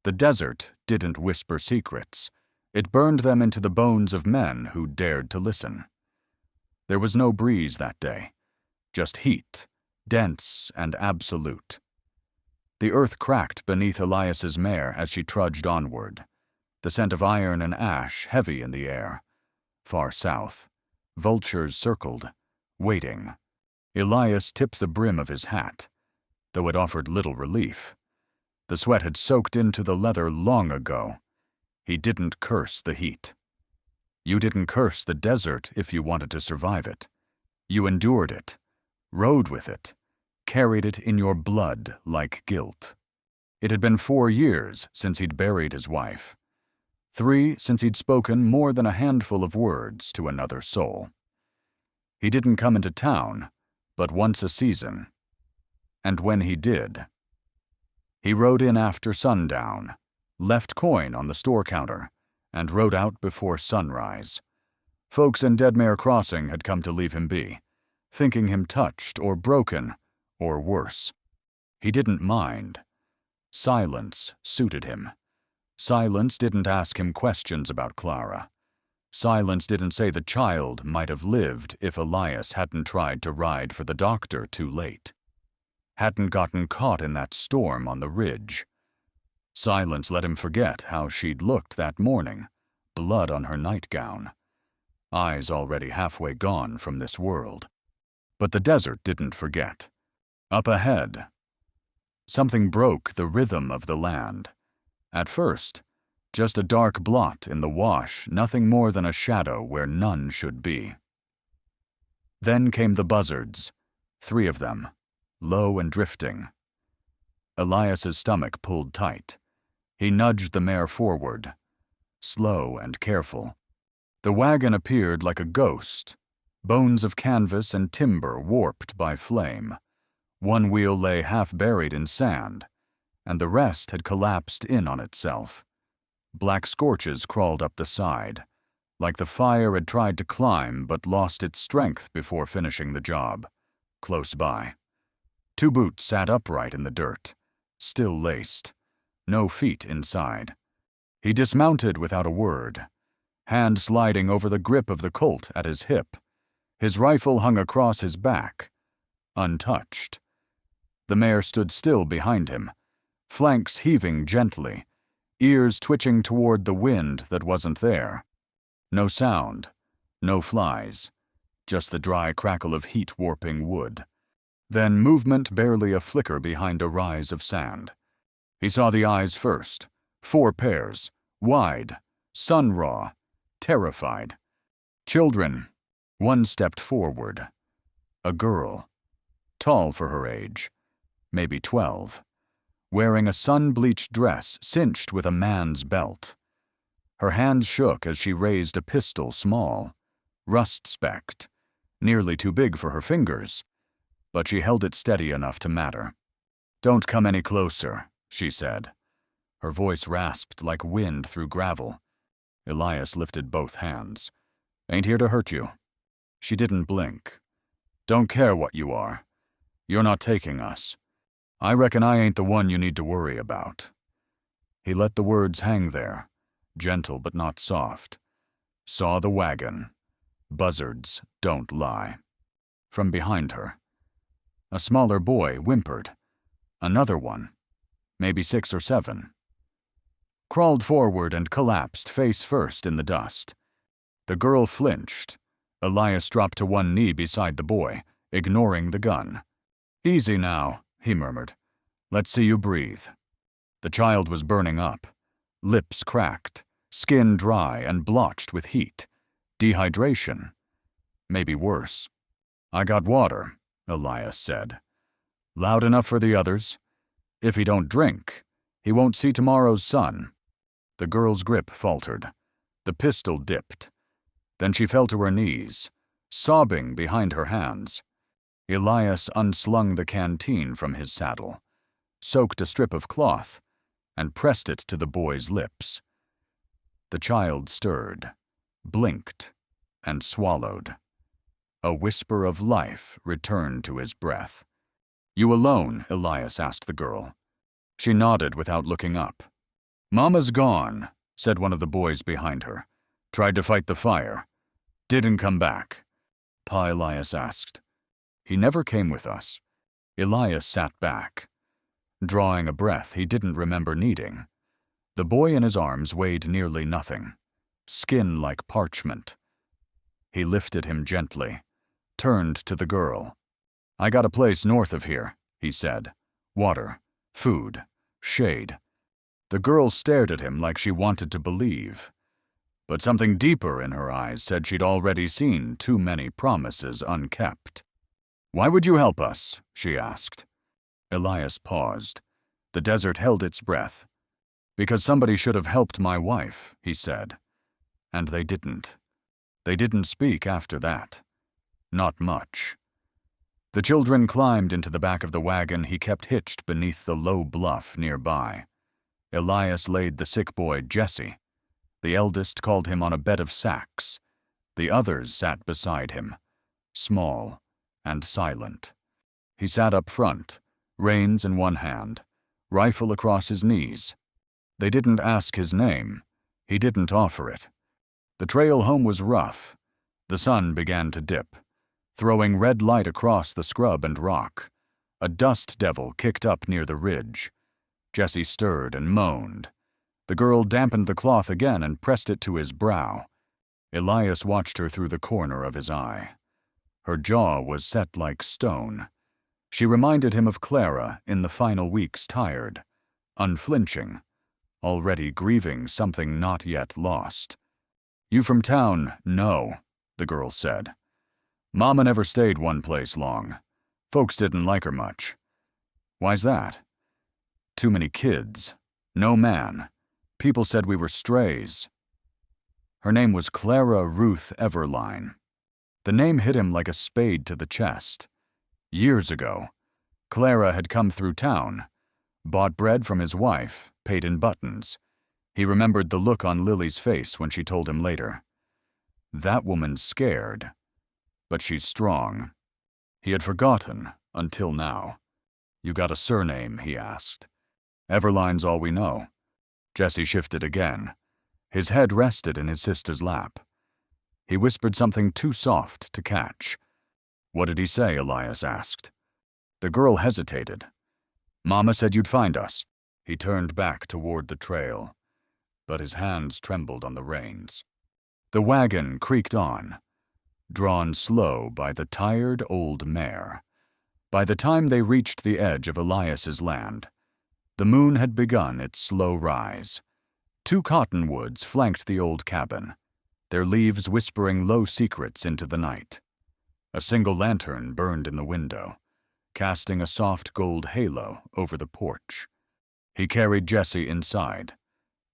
The desert didn't whisper secrets. It burned them into the bones of men who dared to listen. There was no breeze that day, just heat, dense and absolute. The earth cracked beneath Elias's mare as she trudged onward, the scent of iron and ash heavy in the air. Far south, vultures circled, waiting. Elias tipped the brim of his hat, though it offered little relief. The sweat had soaked into the leather long ago. He didn't curse the heat. You didn't curse the desert if you wanted to survive it. You endured it, rode with it, carried it in your blood like guilt. It had been 4 years since he'd buried his wife. 3 since he'd spoken more than a handful of words to another soul. He didn't come into town, but once a season. And when he did, he rode in after sundown, left coin on the store counter, and rode out before sunrise. Folks in Deadmere Crossing had come to leave him be, thinking him touched or broken, or worse. He didn't mind. Silence suited him. Silence didn't ask him questions about Clara. Silence didn't say the child might have lived if Elias hadn't tried to ride for the doctor too late. Hadn't gotten caught in that storm on the ridge. Silence let him forget how she'd looked that morning, blood on her nightgown. Eyes already halfway gone from this world. But the desert didn't forget. Up ahead, something broke the rhythm of the land. At first, just a dark blot in the wash, nothing more than a shadow where none should be. Then came the buzzards, 3 of them, low and drifting. Elias's stomach pulled tight. He nudged the mare forward, slow and careful. The wagon appeared like a ghost, bones of canvas and timber warped by flame. One wheel lay half buried in sand, and the rest had collapsed in on itself. Black scorches crawled up the side, like the fire had tried to climb but lost its strength before finishing the job. Close by, 2 boots sat upright in the dirt, still laced, no feet inside. He dismounted without a word, hand sliding over the grip of the Colt at his hip. His rifle hung across his back, untouched. The mare stood still behind him, flanks heaving gently, ears twitching toward the wind that wasn't there. No sound, no flies, just the dry crackle of heat-warping wood. Then movement barely a flicker behind a rise of sand. He saw the eyes first, 4 pairs, wide, sun-raw, terrified. Children. 1 stepped forward. A girl, tall for her age, maybe 12, wearing a sun-bleached dress cinched with a man's belt. Her hand shook as she raised a pistol small, rust-specked, nearly too big for her fingers, but she held it steady enough to matter. "Don't come any closer," she said. Her voice rasped like wind through gravel. Elias lifted both hands. "Ain't here to hurt you." She didn't blink. "Don't care what you are. You're not taking us. I reckon I ain't the one you need to worry about." He let the words hang there, gentle but not soft. Saw the wagon. Buzzards don't lie. From behind her, a smaller boy whimpered. Another one, maybe 6 or 7. Crawled forward and collapsed face first in the dust. The girl flinched. Elias dropped to one knee beside the boy, ignoring the gun. "Easy now," he murmured. "Let's see you breathe." The child was burning up, lips cracked, skin dry and blotched with heat. Dehydration. Maybe worse. "I got water," Elias said. "Loud enough for the others? If he don't drink, he won't see tomorrow's sun." The girl's grip faltered. The pistol dipped. Then she fell to her knees, sobbing behind her hands. Elias unslung the canteen from his saddle, soaked a strip of cloth, and pressed it to the boy's lips. The child stirred, blinked, and swallowed. A whisper of life returned to his breath. "You alone?" Elias asked the girl. She nodded without looking up. "Mama's gone," said one of the boys behind her. "Tried to fight the fire. Didn't come back." Pa, Elias asked. "He never came with us." Elias sat back, drawing a breath he didn't remember needing. The boy in his arms weighed nearly nothing, skin like parchment. He lifted him gently, turned to the girl. "I got a place north of here," he said. "Water, food, shade." The girl stared at him like she wanted to believe, but something deeper in her eyes said she'd already seen too many promises unkept. "Why would you help us?" she asked. Elias paused. The desert held its breath. "Because somebody should have helped my wife," he said. And they didn't. They didn't speak after that. Not much. The children climbed into the back of the wagon he kept hitched beneath the low bluff nearby. Elias laid the sick boy, Jesse. The eldest called him on a bed of sacks. The others sat beside him, small and silent. He sat up front, reins in one hand, rifle across his knees. They didn't ask his name. He didn't offer it. The trail home was rough. The sun began to dip, throwing red light across the scrub and rock. A dust devil kicked up near the ridge. Jesse stirred and moaned. The girl dampened the cloth again and pressed it to his brow. Elias watched her through the corner of his eye. Her jaw was set like stone. She reminded him of Clara in the final weeks, tired, unflinching, already grieving something not yet lost. "You from town?" "No," the girl said. "Mama never stayed one place long. Folks didn't like her much." "Why's that?" "Too many kids. No man. People said we were strays." Her name was Clara Ruth Everline. The name hit him like a spade to the chest. Years ago, Clara had come through town, bought bread from his wife, paid in buttons. He remembered the look on Lily's face when she told him later. That woman's scared, but she's strong. He had forgotten until now. "You got a surname?" he asked. "Everline's all we know." Jesse shifted again. His head rested in his sister's lap. He whispered something too soft to catch. "What did he say?" Elias asked. The girl hesitated. "Mama said you'd find us." He turned back toward the trail, but his hands trembled on the reins. The wagon creaked on, drawn slow by the tired old mare. By the time they reached the edge of Elias's land, the moon had begun its slow rise. 2 cottonwoods flanked the old cabin, their leaves whispering low secrets into the night. A single lantern burned in the window, casting a soft gold halo over the porch. He carried Jesse inside,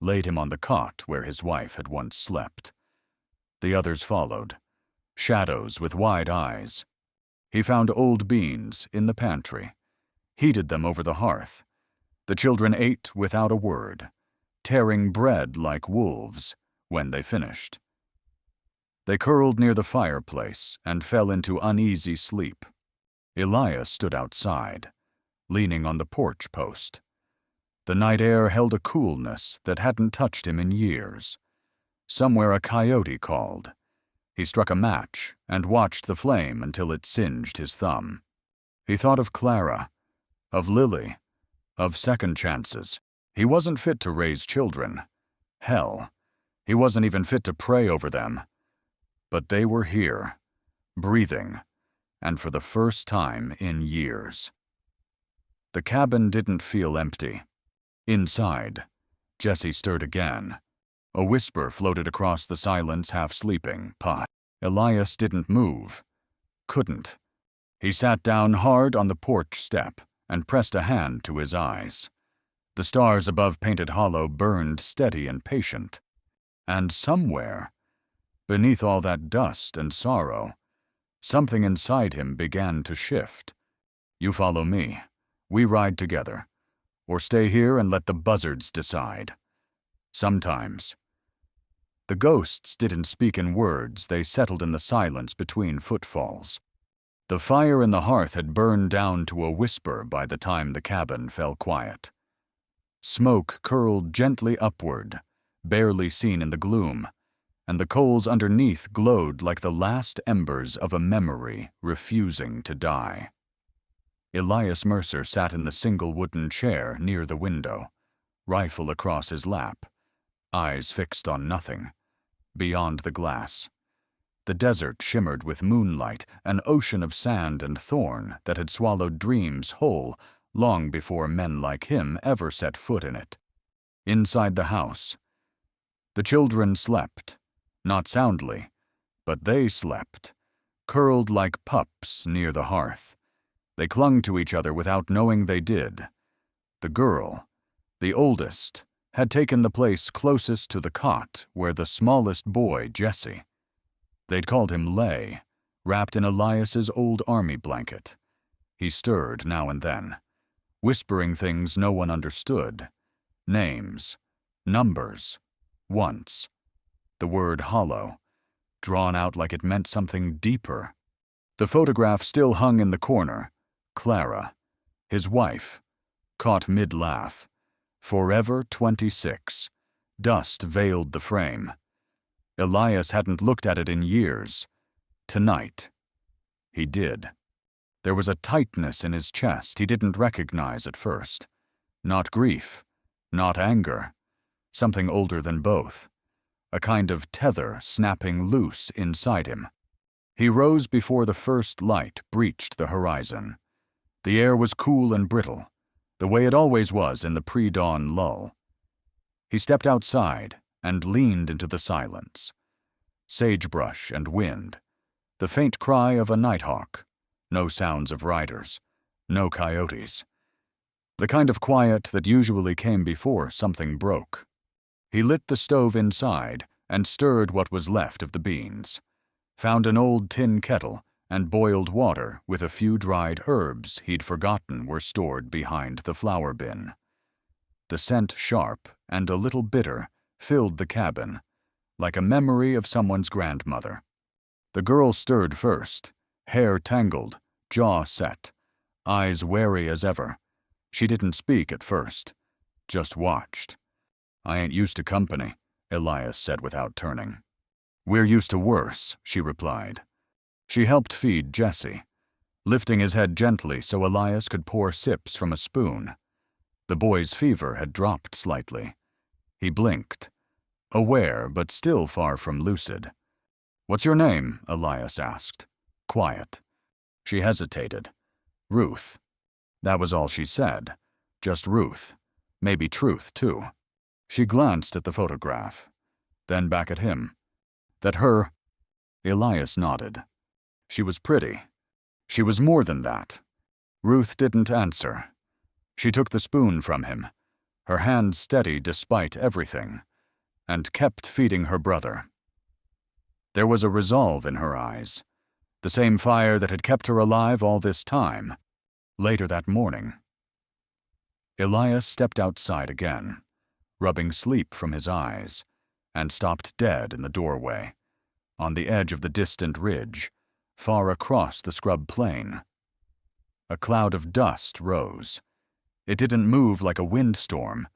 laid him on the cot where his wife had once slept. The others followed, shadows with wide eyes. He found old beans in the pantry, heated them over the hearth. The children ate without a word, tearing bread like wolves when they finished. They curled near the fireplace and fell into uneasy sleep. Elias stood outside, leaning on the porch post. The night air held a coolness that hadn't touched him in years. Somewhere a coyote called. He struck a match and watched the flame until it singed his thumb. He thought of Clara, of Lily, of second chances. He wasn't fit to raise children. Hell, he wasn't even fit to pray over them. But they were here, breathing, and for the first time in years. The cabin didn't feel empty. Inside, Jesse stirred again. A whisper floated across the silence, half sleeping. "Pa." Elias didn't move. Couldn't. He sat down hard on the porch step and pressed a hand to his eyes. The stars above Painted Hollow burned steady and patient. And somewhere, beneath all that dust and sorrow, something inside him began to shift. "You follow me. We ride together. Or stay here and let the buzzards decide." Sometimes. The ghosts didn't speak in words, they settled in the silence between footfalls. The fire in the hearth had burned down to a whisper by the time the cabin fell quiet. Smoke curled gently upward, barely seen in the gloom, and the coals underneath glowed like the last embers of a memory refusing to die. Elias Mercer sat in the single wooden chair near the window, rifle across his lap, eyes fixed on nothing, beyond the glass. The desert shimmered with moonlight, an ocean of sand and thorn that had swallowed dreams whole long before men like him ever set foot in it. Inside the house, the children slept, not soundly, but they slept, curled like pups near the hearth. They clung to each other without knowing they did. The girl, the oldest, had taken the place closest to the cot where the smallest boy, Jesse. They'd called him Lay, wrapped in Elias's old army blanket. He stirred now and then, whispering things no one understood. Names, numbers, once. The word hollow, drawn out like it meant something deeper. The photograph still hung in the corner. Clara, his wife, caught mid-laugh. Forever 26. Dust veiled the frame. Elias hadn't looked at it in years. Tonight, he did. There was a tightness in his chest he didn't recognize at first. Not grief, not anger. Something older than both. A kind of tether snapping loose inside him. He rose before the first light breached the horizon. The air was cool and brittle, the way it always was in the pre-dawn lull. He stepped outside and leaned into the silence. Sagebrush and wind, the faint cry of a nighthawk, no sounds of riders, no coyotes. The kind of quiet that usually came before something broke. He lit the stove inside and stirred what was left of the beans, found an old tin kettle and boiled water with a few dried herbs he'd forgotten were stored behind the flour bin. The scent, sharp and a little bitter, filled the cabin, like a memory of someone's grandmother. The girl stirred first, hair tangled, jaw set, eyes wary as ever. She didn't speak at first, just watched. "I ain't used to company," Elias said without turning. "We're used to worse," she replied. She helped feed Jesse, lifting his head gently so Elias could pour sips from a spoon. The boy's fever had dropped slightly. He blinked, aware but still far from lucid. "What's your name?" Elias asked. Quiet. She hesitated. "Ruth." That was all she said. Just Ruth. Maybe Truth, too. She glanced at the photograph, then back at him. "That her?" Elias nodded. She was pretty. She was more than that. Ruth didn't answer. She took the spoon from him, her hand steady despite everything, and kept feeding her brother. There was a resolve in her eyes, the same fire that had kept her alive all this time. Later that morning, Elias stepped outside again, rubbing sleep from his eyes, and stopped dead in the doorway, on the edge of the distant ridge, far across the scrub plain. A cloud of dust rose. It didn't move like a windstorm.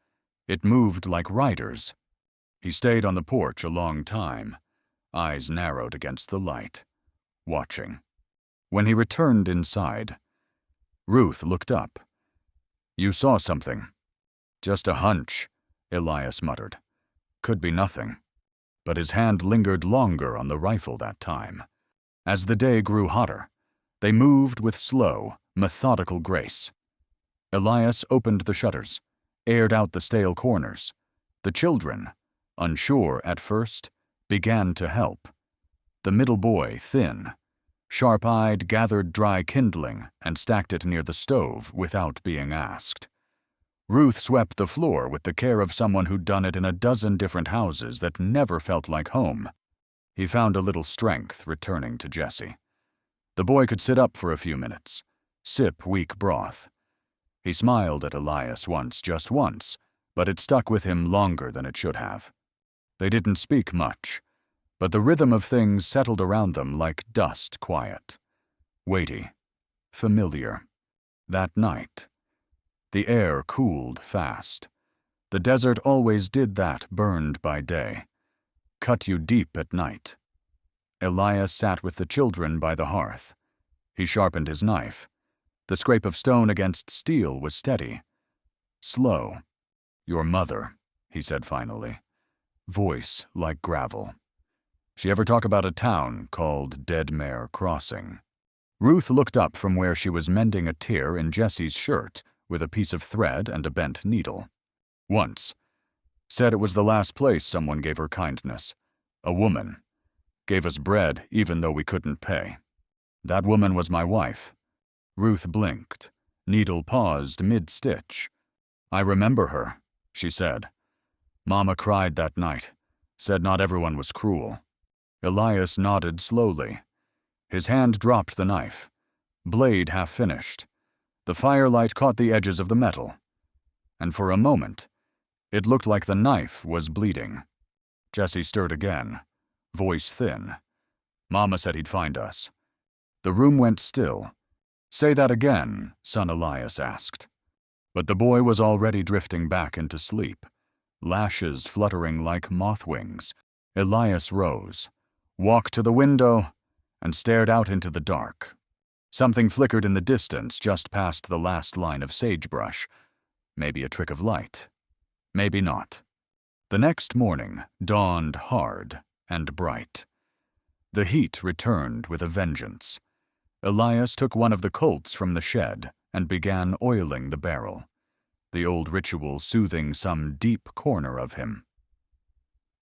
It moved like riders. He stayed on the porch a long time, eyes narrowed against the light, watching. When he returned inside, Ruth looked up. "You saw something." "Just a hunch," Elias muttered. "Could be nothing." But his hand lingered longer on the rifle that time. As the day grew hotter, they moved with slow, methodical grace. Elias opened the shutters, aired out the stale corners. The children, unsure at first, began to help. The middle boy, thin, sharp-eyed, gathered dry kindling and stacked it near the stove without being asked. Ruth swept the floor with the care of someone who'd done it in a dozen different houses that never felt like home. He found a little strength returning to Jesse. The boy could sit up for a few minutes, sip weak broth. He smiled at Elias once, just once, but it stuck with him longer than it should have. They didn't speak much, but the rhythm of things settled around them like dust quiet. Weighty, familiar. That night, the air cooled fast. The desert always did that, burned by day. Cut you deep at night. Elias sat with the children by the hearth. He sharpened his knife. The scrape of stone against steel was steady. Slow. Your mother, he said finally. Voice like gravel. She ever talk about a town called Deadmare Crossing? Ruth looked up from where she was mending a tear in Jessie's shirt with a piece of thread and a bent needle. Once. Said it was the last place someone gave her kindness. A woman. Gave us bread even though we couldn't pay. That woman was my wife. Ruth blinked. Needle paused mid-stitch. I remember her, she said. Mama cried that night. Said not everyone was cruel. Elias nodded slowly. His hand dropped the knife. Blade half finished. The firelight caught the edges of the metal. And for a moment, it looked like the knife was bleeding. Jessie stirred again, voice thin. Mama said he'd find us. The room went still. Say that again, son Elias asked. But the boy was already drifting back into sleep, lashes fluttering like moth wings. Elias rose, walked to the window, and stared out into the dark. Something flickered in the distance just past the last line of sagebrush. Maybe a trick of light. Maybe not. The next morning dawned hard and bright. The heat returned with a vengeance. Elias took one of the colts from the shed and began oiling the barrel, the old ritual soothing some deep corner of him.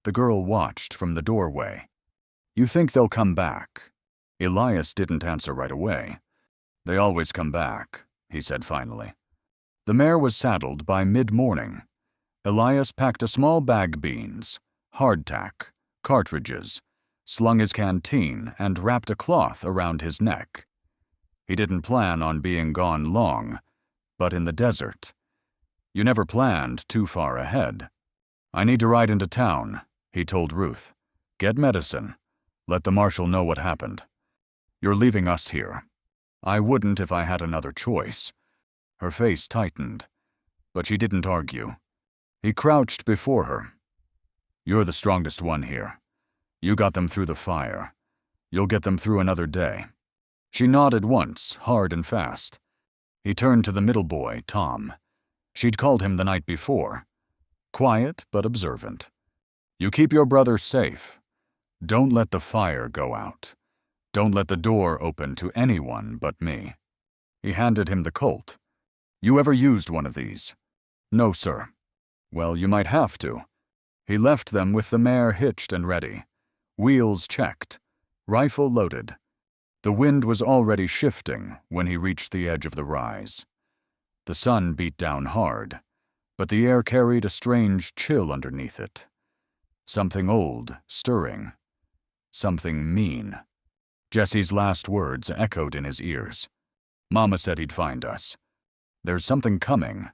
The girl watched from the doorway. You think they'll come back? Elias didn't answer right away. They always come back, he said finally. The mare was saddled by mid-morning. Elias packed a small bag beans, hardtack, cartridges, slung his canteen, and wrapped a cloth around his neck. He didn't plan on being gone long, but in the desert. You never planned too far ahead. I need to ride into town, he told Ruth. Get medicine. Let the marshal know what happened. You're leaving us here. I wouldn't if I had another choice. Her face tightened, but she didn't argue. He crouched before her. You're the strongest one here. You got them through the fire. You'll get them through another day. She nodded once, hard and fast. He turned to the middle boy, Tom. She'd called him the night before. Quiet but observant. You keep your brother safe. Don't let the fire go out. Don't let the door open to anyone but me. He handed him the colt. You ever used one of these? No, sir. Well, you might have to. He left them with the mare hitched and ready. Wheels checked. Rifle loaded. The wind was already shifting when he reached the edge of the rise. The sun beat down hard, but the air carried a strange chill underneath it. Something old, stirring. Something mean. Jessie's last words echoed in his ears. Mama said he'd find us. There's something coming.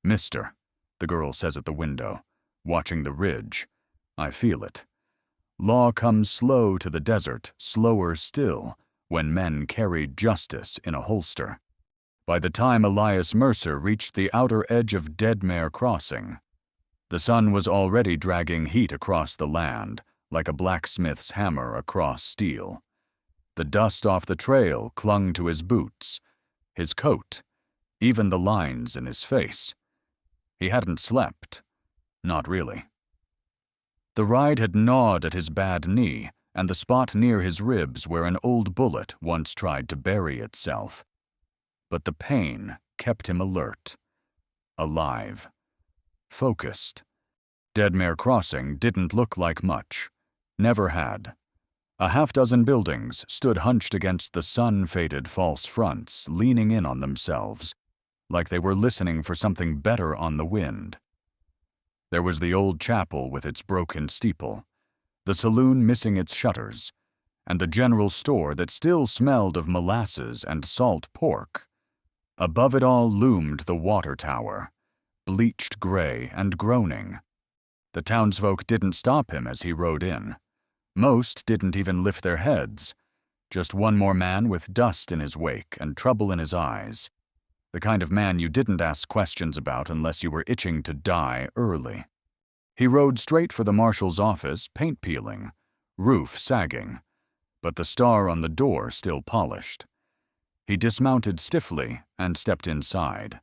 Mister, the girl says at the window, watching the ridge. I feel it. Law comes slow to the desert, slower still, when men carried justice in a holster. By the time Elias Mercer reached the outer edge of Deadmare Crossing, the sun was already dragging heat across the land, like a blacksmith's hammer across steel. The dust off the trail clung to his boots, his coat, even the lines in his face. He hadn't slept. Not really. The ride had gnawed at his bad knee and the spot near his ribs where an old bullet once tried to bury itself. But the pain kept him alert, alive, focused. Deadmare Crossing didn't look like much. Never had. A half-dozen buildings stood hunched against the sun-faded false fronts, leaning in on themselves, like they were listening for something better on the wind. There was the old chapel with its broken steeple, the saloon missing its shutters, and the general store that still smelled of molasses and salt pork. Above it all loomed the water tower, bleached gray and groaning. The townsfolk didn't stop him as he rode in. Most didn't even lift their heads. Just one more man with dust in his wake and trouble in his eyes. The kind of man you didn't ask questions about unless you were itching to die early. He rode straight for the marshal's office, paint peeling, roof sagging, but the star on the door still polished. He dismounted stiffly and stepped inside.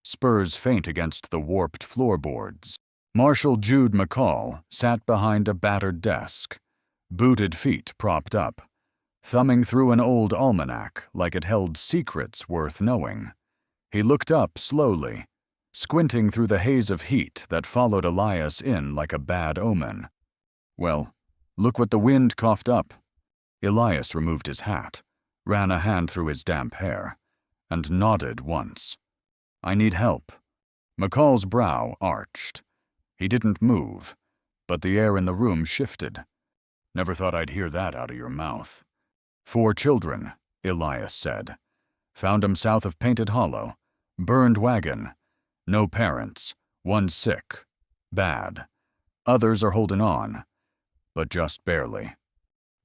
Spurs faint against the warped floorboards. Marshal Jude McCall sat behind a battered desk, booted feet propped up, thumbing through an old almanac like it held secrets worth knowing. He looked up slowly, squinting through the haze of heat that followed Elias in like a bad omen. Well, look what the wind coughed up. Elias removed his hat, ran a hand through his damp hair, and nodded once. I need help. McCall's brow arched. He didn't move, but the air in the room shifted. Never thought I'd hear that out of your mouth. 4 children, Elias said. Found 'em south of Painted Hollow. Burned wagon. No parents. 1 sick. Bad. Others are holding on, but just barely.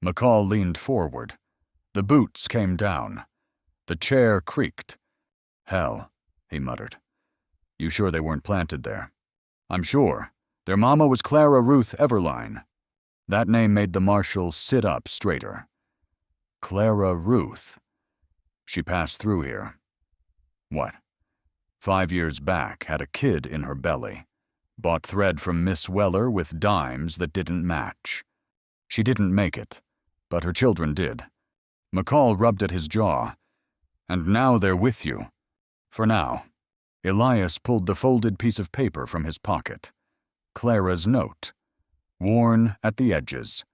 McCall leaned forward. The boots came down. The chair creaked. Hell, he muttered. You sure they weren't planted there? I'm sure. Their mama was Clara Ruth Everline. That name made the marshal sit up straighter. Clara Ruth. She passed through here. What? 5 years back, had a kid in her belly. Bought thread from Miss Weller with dimes that didn't match. She didn't make it, but her children did. McCall rubbed at his jaw. And now they're with you. For now. Elias pulled the folded piece of paper from his pocket. Clara's note. Worn at the edges.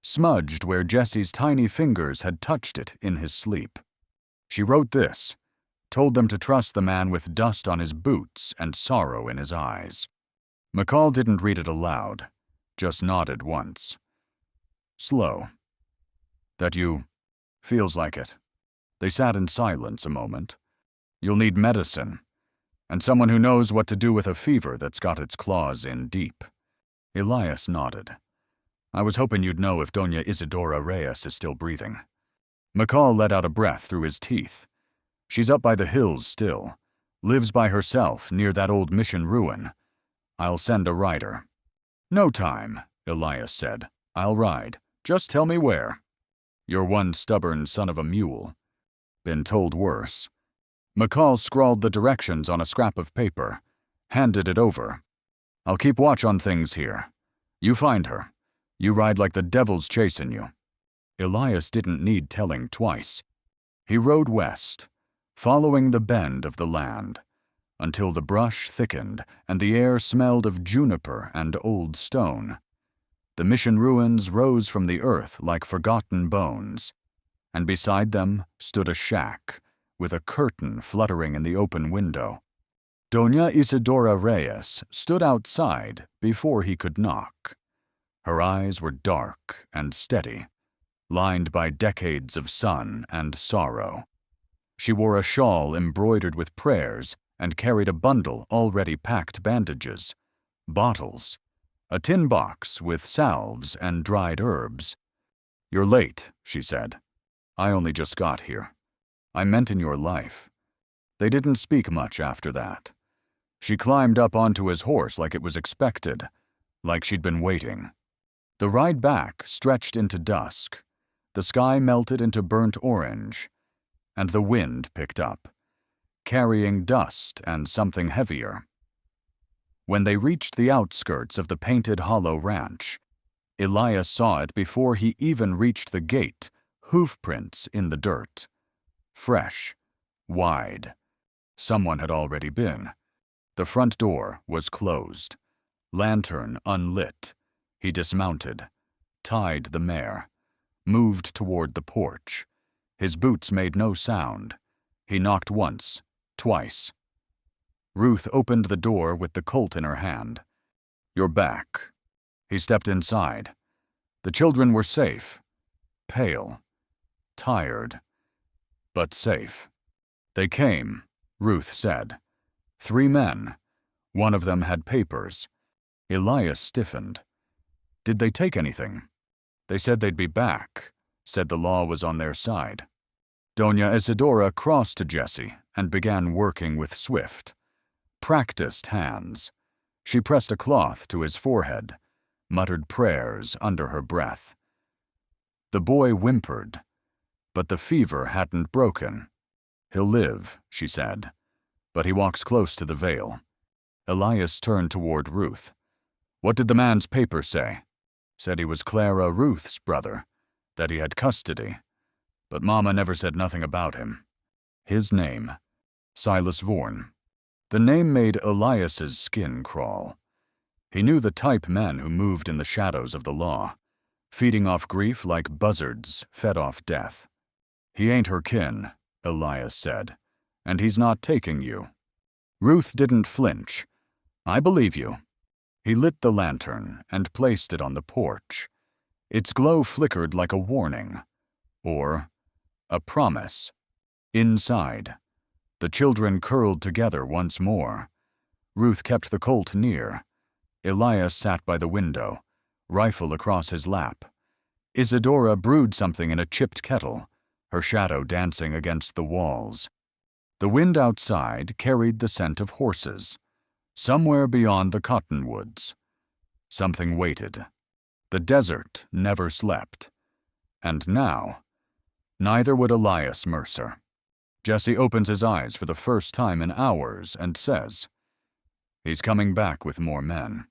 Smudged where Jesse's tiny fingers had touched it in his sleep. She wrote this. Told them to trust the man with dust on his boots and sorrow in his eyes. McCall didn't read it aloud, just nodded once. Slow. That you... feels like it. They sat in silence a moment. You'll need medicine, and someone who knows what to do with a fever that's got its claws in deep. Elias nodded. I was hoping you'd know if Doña Isidora Reyes is still breathing. McCall let out a breath through his teeth. She's up by the hills still. Lives by herself near that old mission ruin. I'll send a rider. No time, Elias said. I'll ride. Just tell me where. You're one stubborn son of a mule. Been told worse. McCall scrawled the directions on a scrap of paper, handed it over. I'll keep watch on things here. You find her. You ride like the devil's chasing you. Elias didn't need telling twice. He rode west, following the bend of the land, until the brush thickened and the air smelled of juniper and old stone. The mission ruins rose from the earth like forgotten bones, and beside them stood a shack, with a curtain fluttering in the open window. Doña Isidora Reyes stood outside before he could knock. Her eyes were dark and steady, lined by decades of sun and sorrow. She wore a shawl embroidered with prayers and carried a bundle already packed bandages, bottles, a tin box with salves and dried herbs. You're late, she said. I only just got here. I meant in your life. They didn't speak much after that. She climbed up onto his horse like it was expected, like she'd been waiting. The ride back stretched into dusk. The sky melted into burnt orange, and the wind picked up, carrying dust and something heavier. When they reached the outskirts of the Painted Hollow Ranch, Elias saw it before he even reached the gate, hoof prints in the dirt. Fresh, wide. Someone had already been. The front door was closed. Lantern unlit. He dismounted, tied the mare, moved toward the porch. His boots made no sound. He knocked once, twice. Ruth opened the door with the colt in her hand. You're back. He stepped inside. The children were safe. Pale. Tired. But safe. They came, Ruth said. 3 men. One of them had papers. Elias stiffened. Did they take anything? They said they'd be back, said the law was on their side. Doña Isidora crossed to Jesse and began working with swift, practiced hands. She pressed a cloth to his forehead, muttered prayers under her breath. The boy whimpered, but the fever hadn't broken. "He'll live," she said, "but he walks close to the veil." Elias turned toward Ruth. "What did the man's paper say?" "Said he was Clara Ruth's brother, that he had custody, but Mama never said nothing about him." His name, Silas Vaughan. The name made Elias's skin crawl. He knew the type men who moved in the shadows of the law, feeding off grief like buzzards fed off death. "He ain't her kin," Elias said, "and he's not taking you." Ruth didn't flinch. "I believe you." He lit the lantern and placed it on the porch. Its glow flickered like a warning, or a promise. Inside, the children curled together once more. Ruth kept the colt near. Elias sat by the window, rifle across his lap. Isadora brewed something in a chipped kettle, her shadow dancing against the walls. The wind outside carried the scent of horses. Somewhere beyond the cottonwoods, something waited. The desert never slept. And now, neither would Elias Mercer. Jesse opens his eyes for the first time in hours and says, "He's coming back with more men."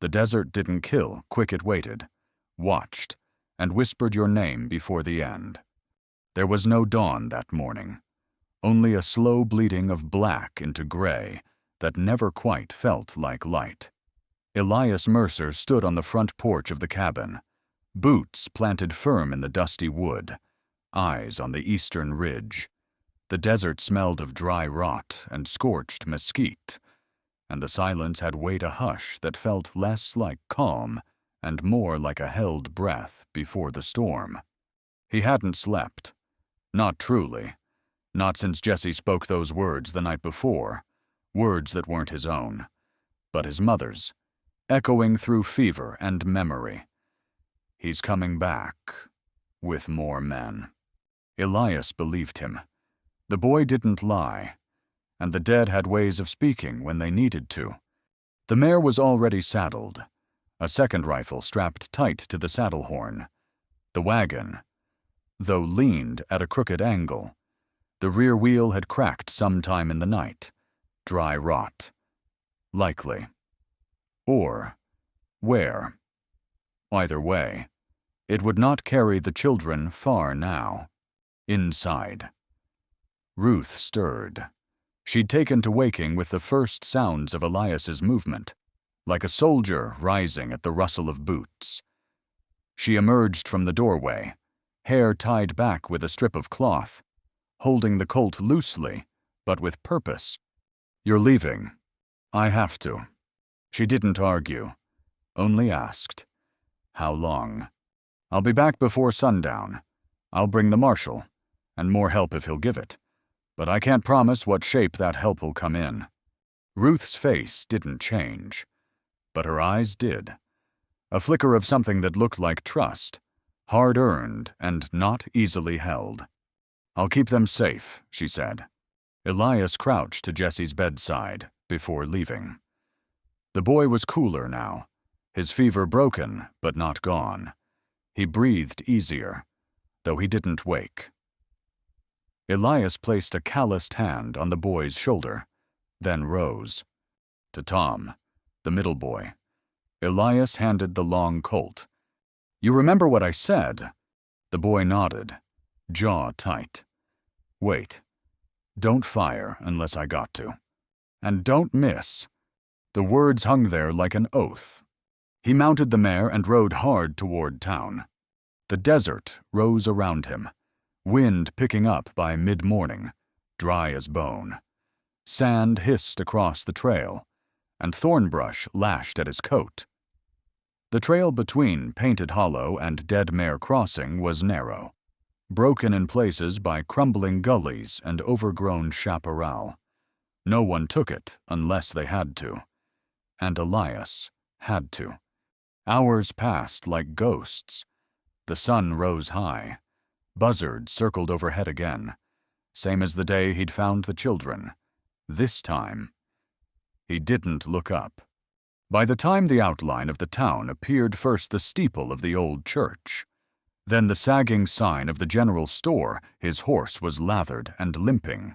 The desert didn't kill, quick it waited, watched, and whispered your name before the end. There was no dawn that morning, only a slow bleeding of black into gray that never quite felt like light. Elias Mercer stood on the front porch of the cabin, boots planted firm in the dusty wood, eyes on the eastern ridge. The desert smelled of dry rot and scorched mesquite, and the silence had weight a hush that felt less like calm and more like a held breath before the storm. He hadn't slept. Not truly. Not since Jesse spoke those words the night before, words that weren't his own, but his mother's, echoing through fever and memory. He's coming back, with more men. Elias believed him. The boy didn't lie, and the dead had ways of speaking when they needed to. The mare was already saddled, a second rifle strapped tight to the saddle horn. The wagon, though leaned at a crooked angle, the rear wheel had cracked sometime in the night. Dry rot. Likely. Or where? Either way, it would not carry the children far now. Inside. Ruth stirred. She'd taken to waking with the first sounds of Elias's movement, like a soldier rising at the rustle of boots. She emerged from the doorway, hair tied back with a strip of cloth, holding the colt loosely, but with purpose. "You're leaving." "I have to." She didn't argue, only asked, "How long?" "I'll be back before sundown. I'll bring the marshal, and more help if he'll give it. But I can't promise what shape that help will come in." Ruth's face didn't change, but her eyes did. A flicker of something that looked like trust, hard-earned and not easily held. "I'll keep them safe," she said. Elias crouched to Jesse's bedside before leaving. The boy was cooler now, his fever broken but not gone. He breathed easier, though he didn't wake. Elias placed a calloused hand on the boy's shoulder, then rose. To Tom, the middle boy, Elias handed the long colt. "You remember what I said?" The boy nodded, jaw tight. "Wait. Don't fire unless I got to. And don't miss." The words hung there like an oath. He mounted the mare and rode hard toward town. The desert rose around him, wind picking up by mid-morning, dry as bone. Sand hissed across the trail, and thornbrush lashed at his coat. The trail between Painted Hollow and Dead Mare Crossing was narrow, broken in places by crumbling gullies and overgrown chaparral. No one took it unless they had to. And Elias had to. Hours passed like ghosts. The sun rose high. Buzzards circled overhead again. same as the day he'd found the children. This time, he didn't look up. By the time the outline of the town appeared, first the steeple of the old church, then the sagging sign of the general store, his horse was lathered and limping.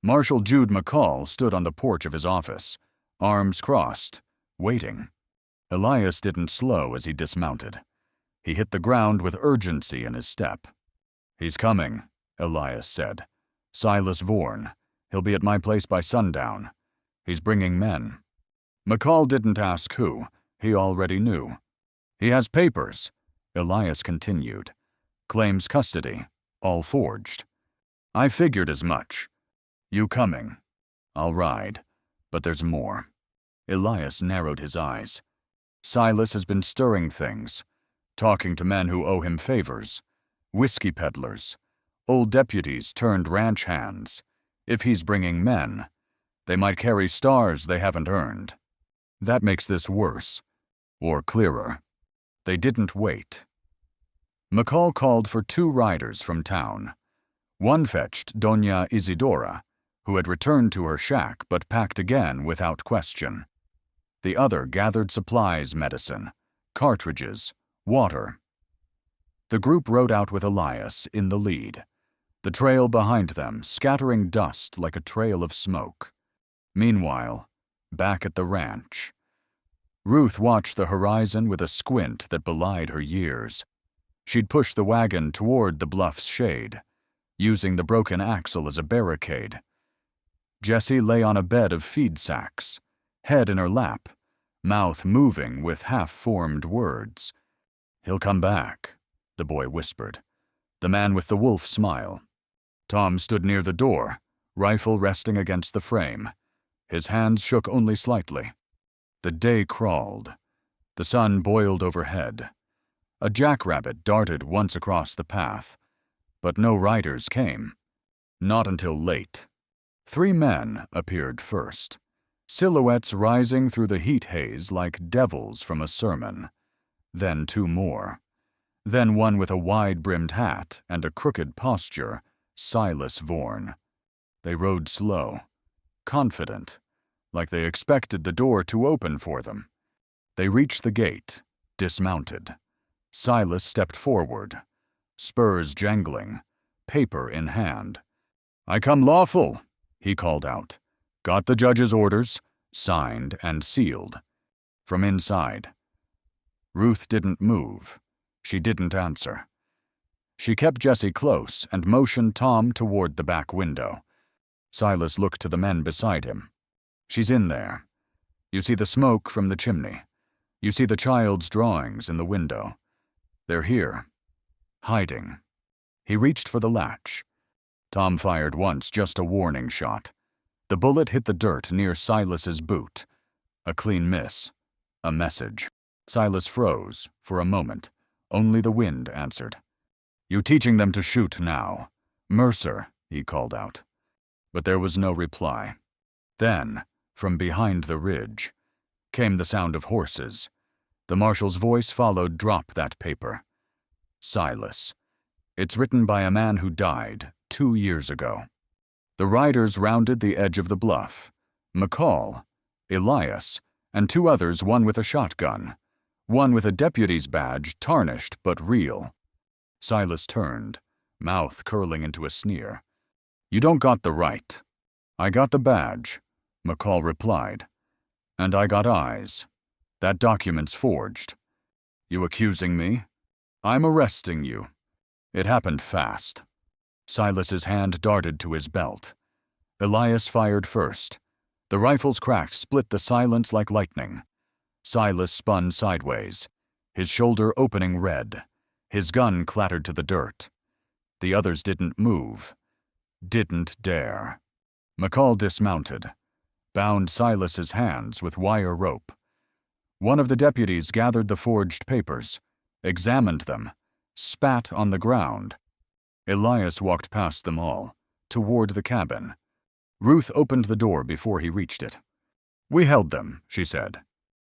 Marshal Jude McCall stood on the porch of his office, arms crossed, waiting. Elias didn't slow as he dismounted. He hit the ground with urgency in his step. "He's coming," Elias said. "Silas Vaughan. He'll be at my place by sundown. He's bringing men." McCall didn't ask who. He already knew. "He has papers," Elias continued. "Claims custody, all forged." "I figured as much. You coming? I'll ride. But there's more." Elias narrowed his eyes. "Silas has been stirring things, talking to men who owe him favors, whiskey peddlers, old deputies turned ranch hands. If he's bringing men, they might carry stars they haven't earned. That makes this worse, or clearer. They didn't wait." McCall called for 2 riders from town. One fetched Doña Isidora, who had returned to her shack but packed again without question. The other gathered supplies, medicine, cartridges, water. The group rode out with Elias in the lead, the trail behind them scattering dust like a trail of smoke. Meanwhile, back at the ranch, Ruth watched the horizon with a squint that belied her years. She'd pushed the wagon toward the bluff's shade, using the broken axle as a barricade. Jessie lay on a bed of feed sacks, head in her lap, mouth moving with half-formed words. "He'll come back," the boy whispered. The man with the wolf smile. Tom stood near the door, rifle resting against the frame. His hands shook only slightly. The day crawled. The sun boiled overhead. A jackrabbit darted once across the path, but no riders came. Not until late. 3 men appeared first, silhouettes rising through the heat haze like devils from a sermon. Then 2 more. Then one with a wide-brimmed hat and a crooked posture, Silas Vaughan. They rode slow, confident, like they expected the door to open for them. They reached the gate, dismounted. Silas stepped forward, spurs jangling, paper in hand. "I come lawful," he called out. "Got the judge's orders, signed and sealed." From inside. Ruth didn't move. She didn't answer. She kept Jessie close and motioned Tom toward the back window. Silas looked to the men beside him. "She's in there. You see the smoke from the chimney. You see the child's drawings in the window. They're here, hiding." He reached for the latch. Tom fired once, just a warning shot. The bullet hit the dirt near Silas's boot. A clean miss. A message. Silas froze for a moment. Only the wind answered. "You teaching them to shoot now. Mercer," he called out. But there was no reply. Then, from behind the ridge, came the sound of horses. The marshal's voice followed. "Drop that paper. Silas. It's written by a man who died 2 years ago." The riders rounded the edge of the bluff. McCall, Elias, and 2 others, one with a shotgun, one with a deputy's badge, tarnished but real. Silas turned, mouth curling into a sneer. "You don't got the right." "I got the badge," McCall replied. "And I got eyes. That document's forged." "You accusing me?" "I'm arresting you." It happened fast. Silas's hand darted to his belt. Elias fired first. The rifle's crack split the silence like lightning. Silas spun sideways, his shoulder opening red. His gun clattered to the dirt. The others didn't move. Didn't dare. McCall dismounted, bound Silas's hands with wire rope. One of the deputies gathered the forged papers, examined them, spat on the ground. Elias walked past them all, toward the cabin. Ruth opened the door before he reached it. "We held them," she said.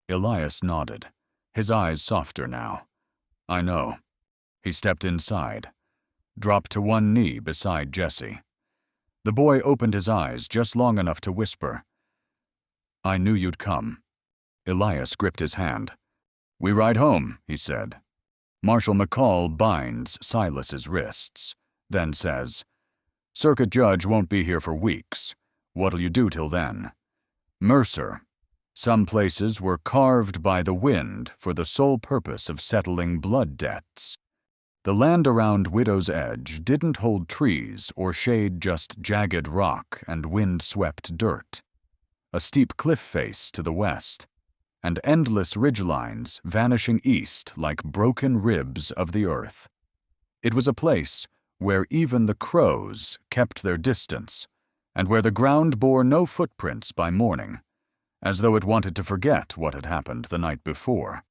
Elias nodded, his eyes softer now. "I know." He stepped inside, dropped to one knee beside Jessie. The boy opened his eyes just long enough to whisper, "I knew you'd come." Elias gripped his hand. "We ride home," he said. Marshal McCall binds Silas's wrists, then says, "Circuit Judge won't be here for weeks. What'll you do till then?" Mercer. Some places were carved by the wind for the sole purpose of settling blood debts. The land around Widow's Edge didn't hold trees or shade just jagged rock and wind-swept dirt. A steep cliff face to the west, and endless ridgelines vanishing east like broken ribs of the earth. It was a place where even the crows kept their distance, and where the ground bore no footprints by morning, as though it wanted to forget what had happened the night before.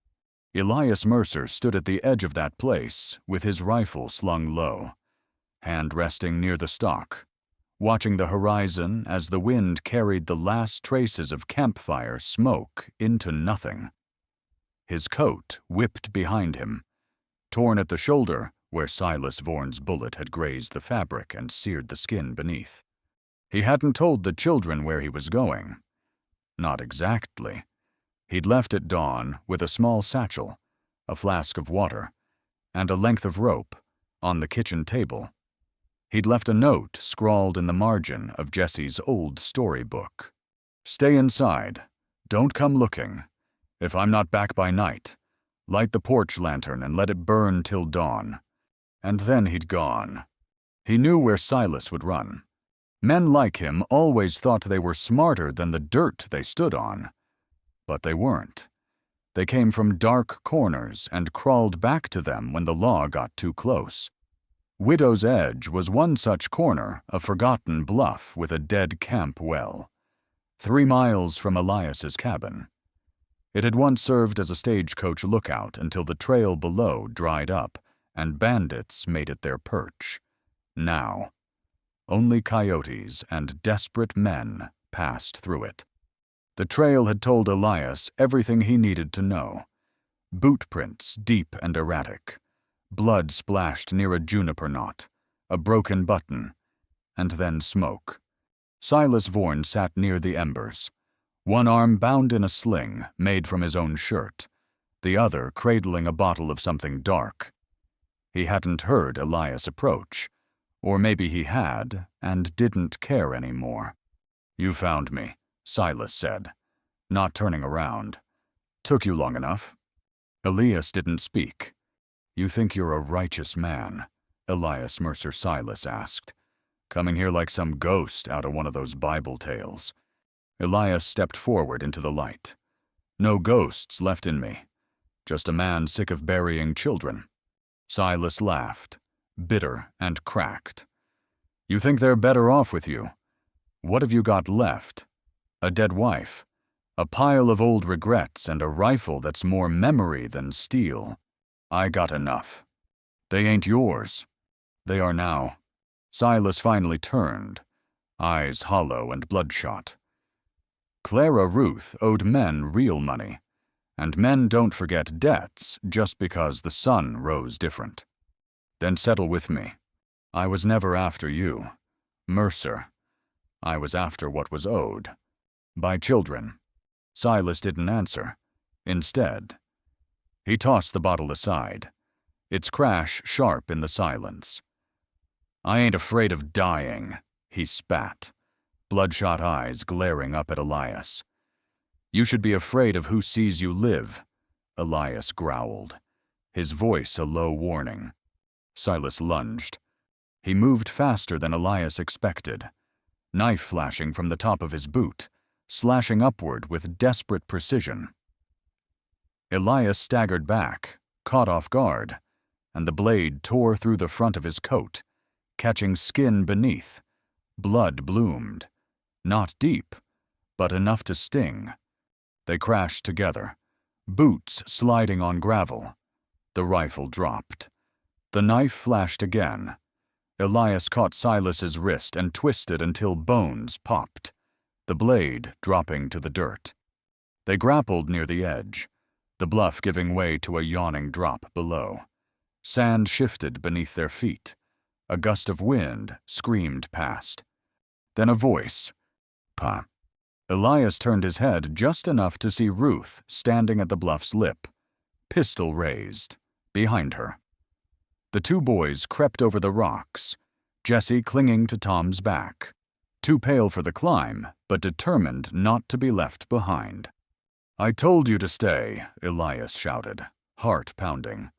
Elias Mercer stood at the edge of that place with his rifle slung low, hand resting near the stock, watching the horizon as the wind carried the last traces of campfire smoke into nothing. His coat whipped behind him, torn at the shoulder where Silas Vaughan's bullet had grazed the fabric and seared the skin beneath. He hadn't told the children where he was going. Not exactly. He'd left at dawn with a small satchel, a flask of water, and a length of rope on the kitchen table. He'd left a note scrawled in the margin of Jesse's old storybook. "Stay inside. Don't come looking. If I'm not back by night, light the porch lantern and let it burn till dawn." And then he'd gone. He knew where Silas would run. Men like him always thought they were smarter than the dirt they stood on. But they weren't. They came from dark corners and crawled back to them when the law got too close. Widow's Edge was one such corner, a forgotten bluff with a dead camp well, 3 miles from Elias's cabin. It had once served as a stagecoach lookout until the trail below dried up and bandits made it their perch. Now, only coyotes and desperate men passed through it. The trail had told Elias everything he needed to know. Boot prints deep and erratic, blood splashed near a juniper knot, a broken button, and then smoke. Silas Vaughan sat near the embers, one arm bound in a sling made from his own shirt, the other cradling a bottle of something dark. He hadn't heard Elias approach, or maybe he had and didn't care anymore. "You found me," Silas said, not turning around. "Took you long enough." Elias didn't speak. "You think you're a righteous man?" Elias Mercer Silas asked, "coming here like some ghost out of one of those Bible tales." Elias stepped forward into the light. "No ghosts left in me. Just a man sick of burying children." Silas laughed, bitter and cracked. "You think they're better off with you? What have you got left? A dead wife, a pile of old regrets, and a rifle that's more memory than steel. I got enough. They ain't yours. They are now." Silas finally turned, eyes hollow and bloodshot. Clara Ruth owed men real money, and men don't forget debts just because the sun rose different. "Then settle with me. I was never after you, Mercer. I was after what was owed. By children." Silas didn't answer. Instead, he tossed the bottle aside, its crash sharp in the silence. "I ain't afraid of dying," he spat, bloodshot eyes glaring up at Elias. "You should be afraid of who sees you live," Elias growled, his voice a low warning. Silas lunged. He moved faster than Elias expected, knife flashing from the top of his boot, slashing upward with desperate precision. Elias staggered back, caught off guard, and the blade tore through the front of his coat, catching skin beneath. Blood bloomed. Not deep, but enough to sting. They crashed together, boots sliding on gravel. The rifle dropped. The knife flashed again. Elias caught Silas's wrist and twisted until bones popped, the blade dropping to the dirt. They grappled near the edge, the bluff giving way to a yawning drop below. Sand shifted beneath their feet. A gust of wind screamed past. Then a voice. Pa. Elias turned his head just enough to see Ruth standing at the bluff's lip, pistol raised, behind her. The two boys crept over the rocks, Jesse clinging to Tom's back, too pale for the climb, but determined not to be left behind. I told you to stay, Elias shouted, heart pounding.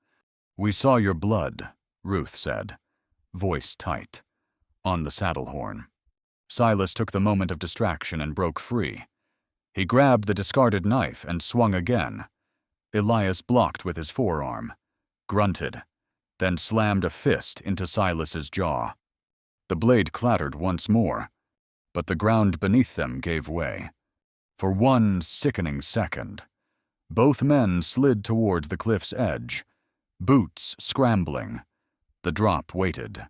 We saw your blood, Ruth said, voice tight, on the saddle horn. Silas took the moment of distraction and broke free. He grabbed the discarded knife and swung again. Elias blocked with his forearm, grunted, then slammed a fist into Silas's jaw. The blade clattered once more, but the ground beneath them gave way. For one sickening second, both men slid toward the cliff's edge, boots scrambling. The drop waited,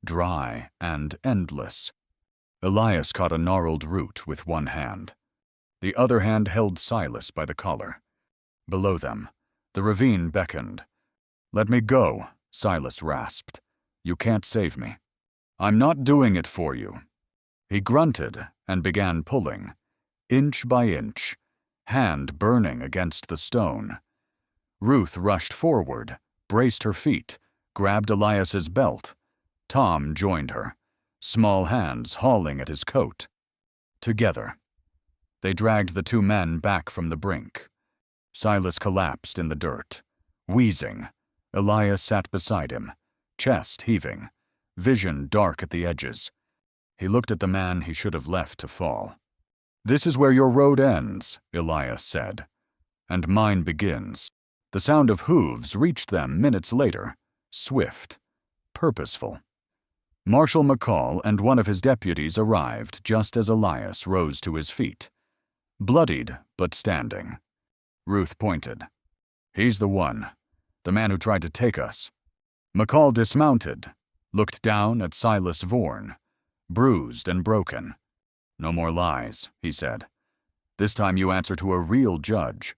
dry and endless. Elias caught a gnarled root with one hand. The other hand held Silas by the collar. Below them, the ravine beckoned. Let me go, Silas rasped. You can't save me. I'm not doing it for you. He grunted and began pulling, inch by inch, hand burning against the stone. Ruth rushed forward, braced her feet, grabbed Elias's belt. Tom joined her, small hands hauling at his coat. Together, they dragged the two men back from the brink. Silas collapsed in the dirt, wheezing. Elias sat beside him, chest heaving, vision dark at the edges. He looked at the man he should have left to fall. This is where your road ends, Elias said, and mine begins. The sound of hooves reached them minutes later, swift, purposeful. Marshal McCall and one of his deputies arrived just as Elias rose to his feet, bloodied but standing. Ruth pointed. He's the one, the man who tried to take us. McCall dismounted, looked down at Silas Vorn, bruised and broken. No more lies, he said. This time you answer to a real judge.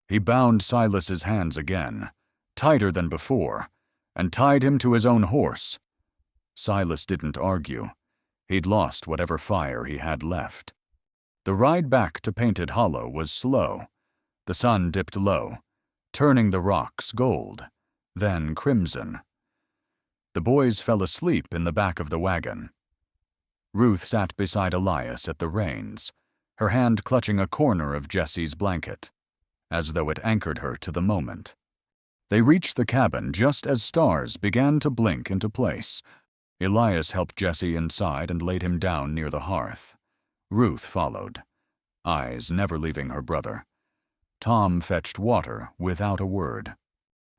He bound Silas's hands again, tighter than before, and tied him to his own horse. Silas didn't argue. He'd lost whatever fire he had left. The ride back to Painted Hollow was slow. The sun dipped low, turning the rocks gold, then crimson. The boys fell asleep in the back of the wagon. Ruth sat beside Elias at the reins, her hand clutching a corner of Jesse's blanket, as though it anchored her to the moment. They reached the cabin just as stars began to blink into place. Elias helped Jesse inside and laid him down near the hearth. Ruth followed, eyes never leaving her brother. Tom fetched water without a word.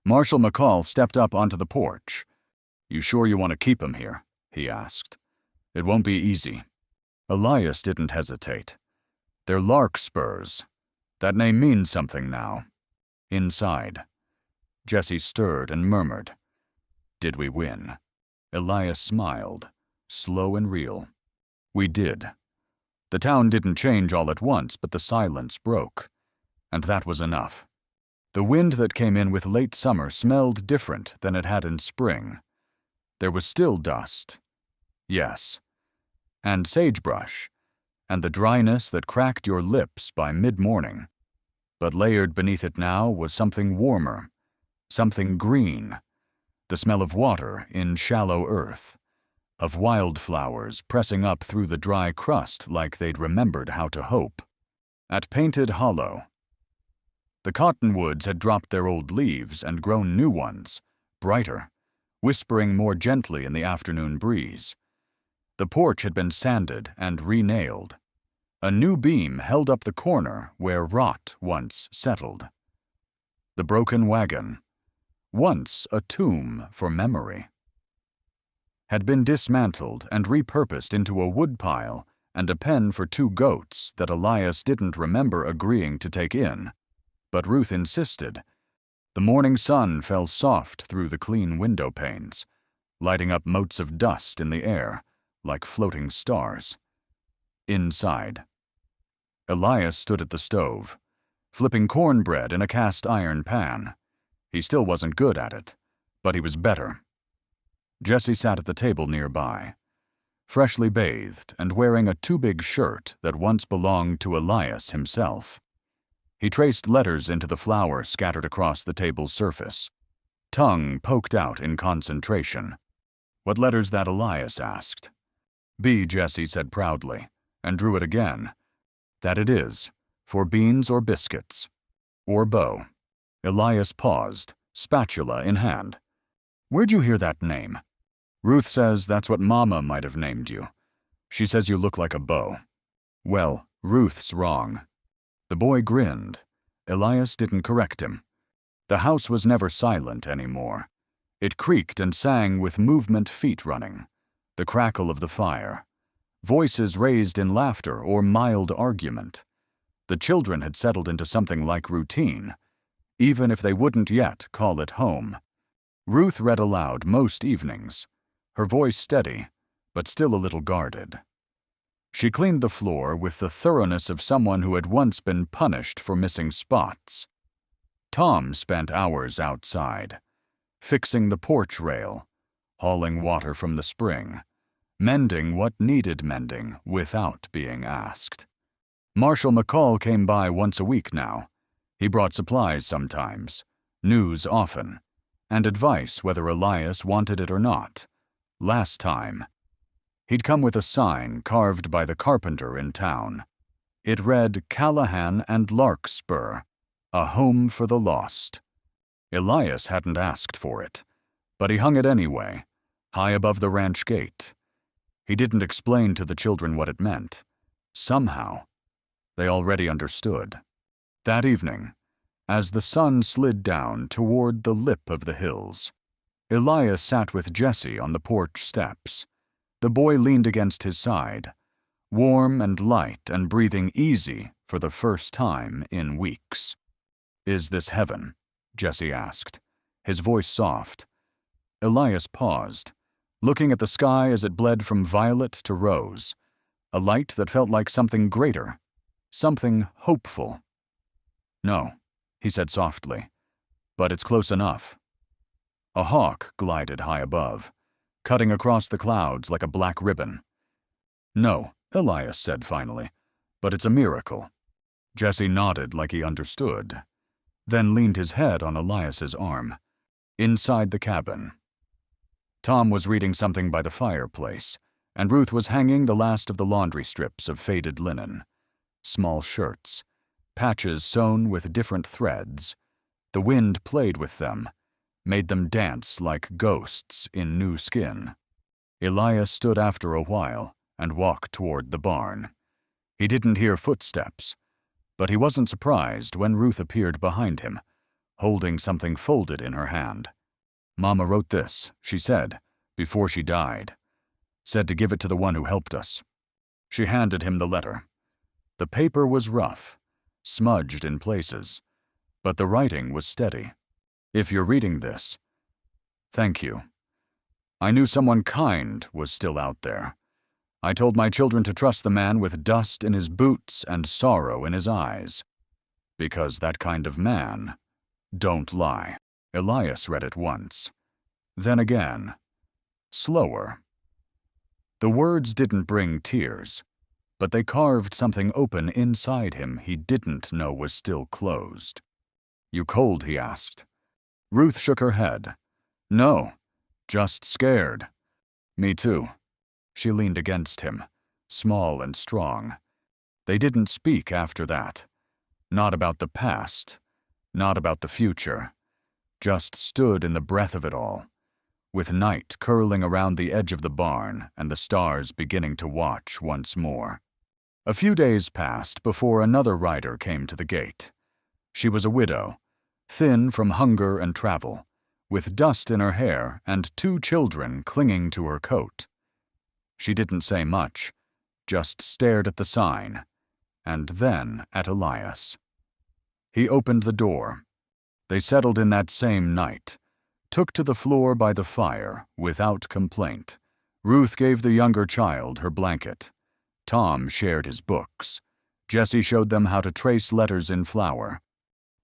Marshal McCall stepped up onto the porch. You sure you want to keep him here? He asked. It won't be easy. Elias didn't hesitate. They're larkspurs. That name means something now. Inside, Jesse stirred and murmured. Did we win? Elias smiled, slow and real. We did. The town didn't change all at once, but the silence broke. And that was enough. The wind that came in with late summer smelled different than it had in spring. There was still dust. Yes. And sagebrush, and the dryness that cracked your lips by mid-morning. But layered beneath it now was something warmer, something green, the smell of water in shallow earth, of wildflowers pressing up through the dry crust like they'd remembered how to hope. At Painted Hollow, the cottonwoods had dropped their old leaves and grown new ones, brighter, whispering more gently in the afternoon breeze. The porch had been sanded and re-nailed. A new beam held up the corner where rot once settled. The broken wagon, once a tomb for memory, had been dismantled and repurposed into a woodpile and a pen for two goats that Elias didn't remember agreeing to take in, but Ruth insisted. The morning sun fell soft through the clean window panes, lighting up motes of dust in the air, like floating stars. Inside, Elias stood at the stove, flipping cornbread in a cast-iron pan. He still wasn't good at it, but he was better. Jesse sat at the table nearby. freshly bathed and wearing a too-big shirt that once belonged to Elias himself. He traced letters into the flour scattered across the table's surface. Tongue poked out in concentration. "What letter's that?" Elias asked. "B," Jesse said proudly, and drew it again. "That it is, for beans or biscuits. Or bow." Elias paused, spatula in hand. "Where'd you hear that name?" "Ruth says that's what Mama might have named you. She says you look like a bow." "Well, Ruth's wrong." The boy grinned. Elias didn't correct him. The house was never silent anymore. It creaked and sang with movement, feet running, the crackle of the fire, voices raised in laughter or mild argument. The children had settled into something like routine, even if they wouldn't yet call it home. Ruth read aloud most evenings, her voice steady, but still a little guarded. She cleaned the floor with the thoroughness of someone who had once been punished for missing spots. Tom spent hours outside, fixing the porch rail, hauling water from the spring, mending what needed mending without being asked. Marshall McCall came by once a week now. He brought supplies sometimes, news often, and advice whether Elias wanted it or not. Last time, he'd come with a sign carved by the carpenter in town. It read Callahan and Larkspur, a home for the lost. Elias hadn't asked for it, but he hung it anyway, high above the ranch gate. He didn't explain to the children what it meant. Somehow, they already understood. That evening, as the sun slid down toward the lip of the hills, Elias sat with Jesse on the porch steps. The boy leaned against his side, warm and light and breathing easy for the first time in weeks. "Is this heaven?" Jesse asked, his voice soft. Elias paused, looking at the sky as it bled from violet to rose, a light that felt like something greater, something hopeful. "No," he said softly, "but it's close enough." A hawk glided high above, cutting across the clouds like a black ribbon. "No," Elias said finally, "but it's a miracle." Jesse nodded like he understood, then leaned his head on Elias's arm. Inside the cabin, Tom was reading something by the fireplace, and Ruth was hanging the last of the laundry strips of faded linen. Small shirts, patches sewn with different threads. The wind played with them, made them dance like ghosts in new skin. Elias stood after a while and walked toward the barn. He didn't hear footsteps, but he wasn't surprised when Ruth appeared behind him, holding something folded in her hand. "Mama wrote this," she said, "before she died. Said to give it to the one who helped us." She handed him the letter. The paper was rough, smudged in places, but the writing was steady. "If you're reading this, thank you. I knew someone kind was still out there. I told my children to trust the man with dust in his boots and sorrow in his eyes. Because that kind of man don't lie." Elias read it once, then again, slower. The words didn't bring tears, but they carved something open inside him he didn't know was still closed. "You cold?" he asked. Ruth shook her head. "No, just scared." "Me too." She leaned against him, small and strong. They didn't speak after that. Not about the past, not about the future. Just stood in the breath of it all, with night curling around the edge of the barn and the stars beginning to watch once more. A few days passed before another rider came to the gate. She was a widow, thin from hunger and travel, with dust in her hair and 2 children clinging to her coat. She didn't say much, just stared at the sign, and then at Elias. He opened the door. They settled in that same night, took to the floor by the fire without complaint. Ruth gave the younger child her blanket. Tom shared his books. Jesse showed them how to trace letters in flour.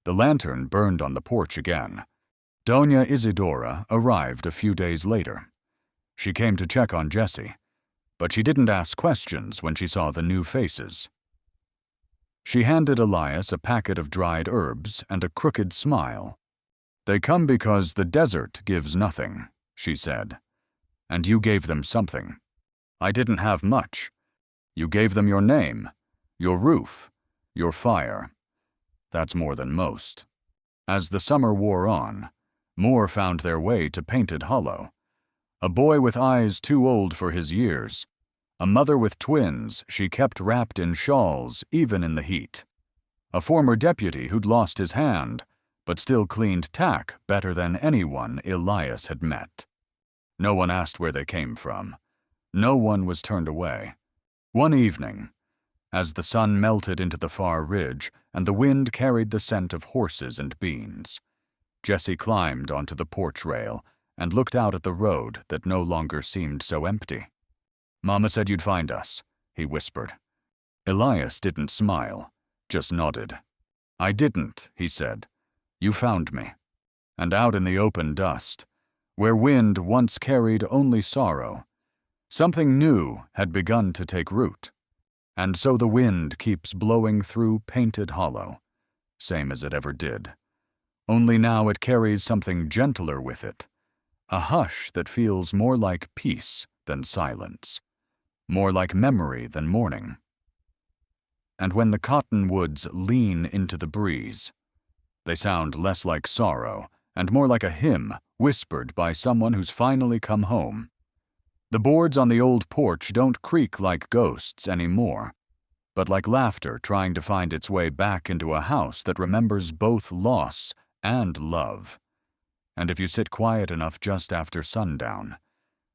The lantern burned on the porch again. Doña Isidora arrived a few days later. She came to check on Jesse. But she didn't ask questions when she saw the new faces. She handed Elias a packet of dried herbs and a crooked smile. "They come because the desert gives nothing," she said. "And you gave them something. I didn't have much. You gave them your name, your roof, your fire. That's more than most." As the summer wore on, more found their way to Painted Hollow. A boy with eyes too old for his years. A mother with twins she kept wrapped in shawls even in the heat. A former deputy who'd lost his hand, but still cleaned tack better than anyone Elias had met. No one asked where they came from. No one was turned away. One evening, as the sun melted into the far ridge and the wind carried the scent of horses and beans, Jesse climbed onto the porch rail and looked out at the road that no longer seemed so empty. "Mama said you'd find us," he whispered. Elias didn't smile, just nodded. "I didn't," he said. "You found me." And out in the open dust, where wind once carried only sorrow, something new had begun to take root. And so the wind keeps blowing through Painted Hollow, same as it ever did. Only now it carries something gentler with it, a hush that feels more like peace than silence, more like memory than mourning. And when the cottonwoods lean into the breeze, they sound less like sorrow and more like a hymn whispered by someone who's finally come home. The boards on the old porch don't creak like ghosts anymore, but like laughter trying to find its way back into a house that remembers both loss and love. And if you sit quiet enough just after sundown,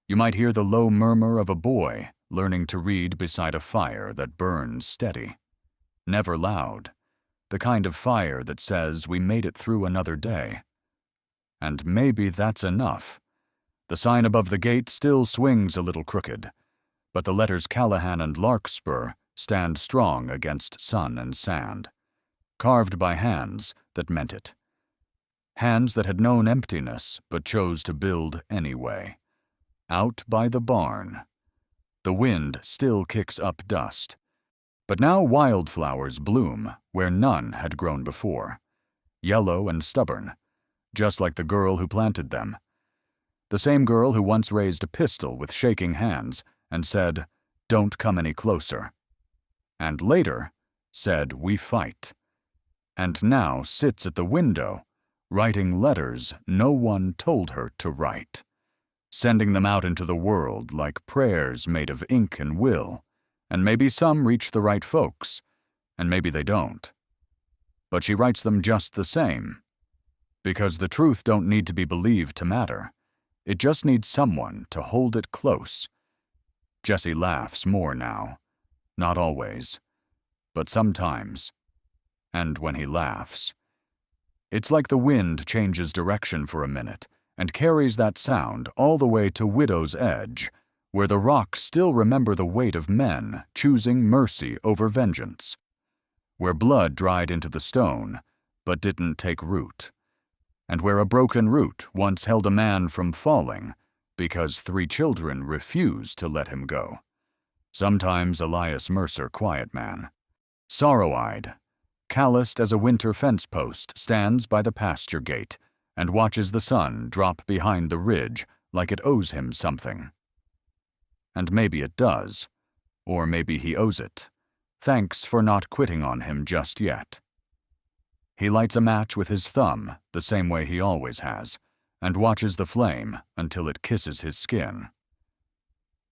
you might hear the low murmur of a boy learning to read beside a fire that burns steady. Never loud, the kind of fire that says we made it through another day. And maybe that's enough. The sign above the gate still swings a little crooked, but the letters Callahan and Larkspur stand strong against sun and sand, carved by hands that meant it. Hands that had known emptiness but chose to build anyway. Out by the barn. The wind still kicks up dust, but now wildflowers bloom where none had grown before, yellow and stubborn, just like the girl who planted them. The same girl who once raised a pistol with shaking hands and said, "Don't come any closer." And later said, "We fight." And now sits at the window, writing letters no one told her to write, sending them out into the world like prayers made of ink and will, and maybe some reach the right folks, and maybe they don't. But she writes them just the same, because the truth don't need to be believed to matter. It just needs someone to hold it close. Jesse laughs more now. Not always, but sometimes. And when he laughs, it's like the wind changes direction for a minute and carries that sound all the way to Widow's Edge, where the rocks still remember the weight of men choosing mercy over vengeance, where blood dried into the stone but didn't take root, and where a broken root once held a man from falling because 3 children refused to let him go. Sometimes Elias Mercer, quiet man, sorrow-eyed, calloused as a winter fence post, stands by the pasture gate and watches the sun drop behind the ridge like it owes him something. And maybe it does, or maybe he owes it. Thanks for not quitting on him just yet. He lights a match with his thumb, the same way he always has, and watches the flame until it kisses his skin.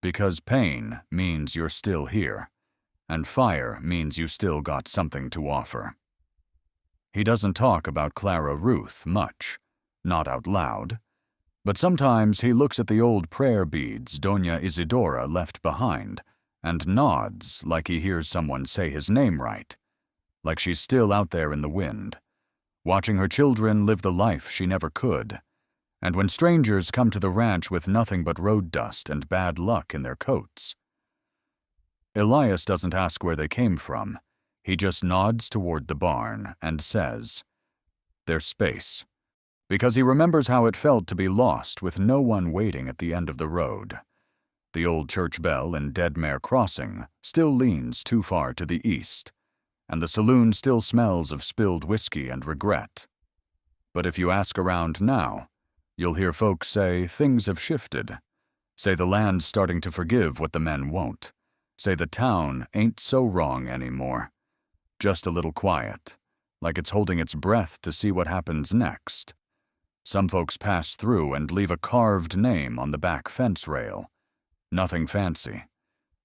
Because pain means you're still here, and fire means you still got something to offer. He doesn't talk about Clara Ruth much, not out loud, but sometimes he looks at the old prayer beads Doña Isidora left behind and nods like he hears someone say his name right, like she's still out there in the wind, watching her children live the life she never could. And when strangers come to the ranch with nothing but road dust and bad luck in their coats, Elias doesn't ask where they came from. He just nods toward the barn and says, "There's space," because he remembers how it felt to be lost with no one waiting at the end of the road, The old church bell in Deadmere Crossing still leans too far to the east, and the saloon still smells of spilled whiskey and regret. But if you ask around now, you'll hear folks say things have shifted, say the land's starting to forgive what the men won't, say the town ain't so wrong anymore. Just a little quiet, like it's holding its breath to see what happens next. Some folks pass through and leave a carved name on the back fence rail. Nothing fancy,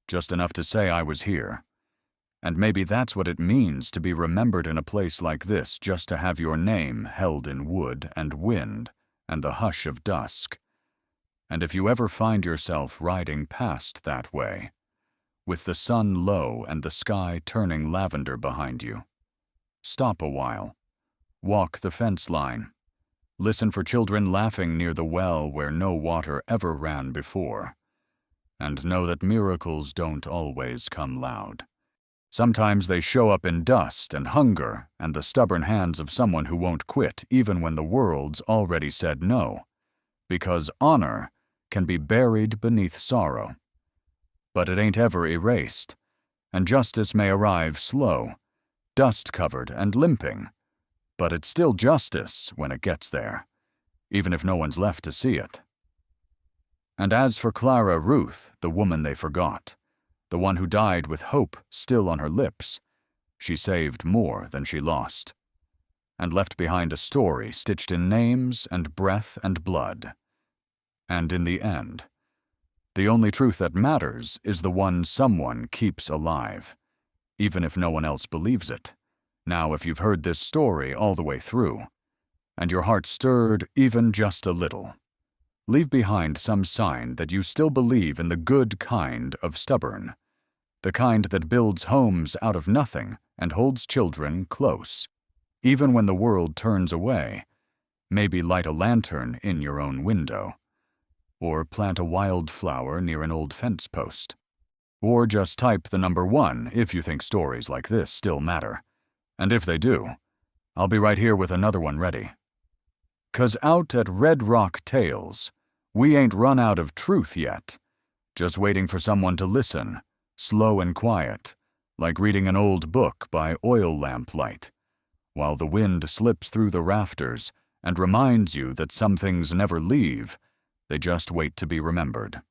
just enough to say I was here. And maybe that's what it means to be remembered in a place like this, just to have your name held in wood and wind and the hush of dusk. And if you ever find yourself riding past that way, with the sun low and the sky turning lavender behind you, stop a while, walk the fence line, listen for children laughing near the well where no water ever ran before, and know that miracles don't always come loud. Sometimes they show up in dust and hunger and the stubborn hands of someone who won't quit even when the world's already said no, because honor can be buried beneath sorrow. But it ain't ever erased, and justice may arrive slow, dust-covered and limping, but it's still justice when it gets there, even if no one's left to see it. And as for Clara Ruth, the woman they forgot, the one who died with hope still on her lips, she saved more than she lost, and left behind a story stitched in names and breath and blood. And in the end, the only truth that matters is the one someone keeps alive, even if no one else believes it. Now, if you've heard this story all the way through, and your heart stirred even just a little, leave behind some sign that you still believe in the good kind of stubborn, the kind that builds homes out of nothing and holds children close, even when the world turns away. Maybe light a lantern in your own window, or plant a wildflower near an old fence post, or just type the number 1 if you think stories like this still matter. And if they do, I'll be right here with another one ready. 'Cause out at Red Rock Tales, we ain't run out of truth yet, just waiting for someone to listen, slow and quiet, like reading an old book by oil lamp light, while the wind slips through the rafters and reminds you that some things never leave, they just wait to be remembered.